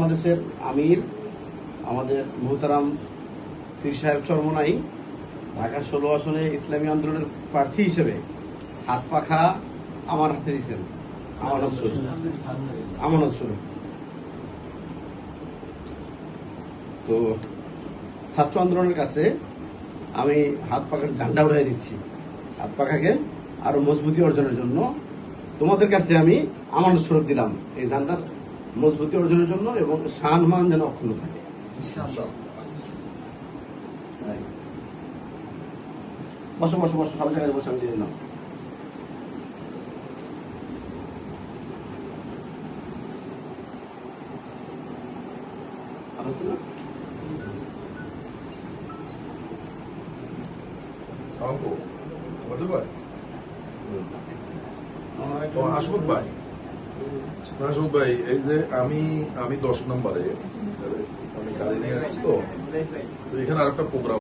বাংলাদেশের আমির আমাদের মোহতারাম পীর সাহেব চরমনাই ঢাকা 16 আসনে ইসলামী আন্দোলনের প্রার্থী হিসেবে হাত পাখা আমার হাতে দিয়েছেন আমানত স্বরূপ। তো ছাত্র আন্দোলনের কাছে আমি হাত পাখার ঝান্ডা উড়াই দিচ্ছি। হাত পাখাকে আরো মজবুতি অর্জনের জন্য তোমাদের কাছে আমি আমানত স্বরূপ দিলাম, এই ঝান্ডার মজবুতি অর্জনের জন্য এবং সম্মান যেন অক্ষুণ্ণ থাকে। বসো বসো বসো, সব জায়গায় বসে আমি দিয়ে দিলাম। হাসমত ভাই, এই যে আমি 10 নম্বরে আমি গাড়ি নিয়ে আসছি, তো এখানে আরেকটা প্রোগ্রাম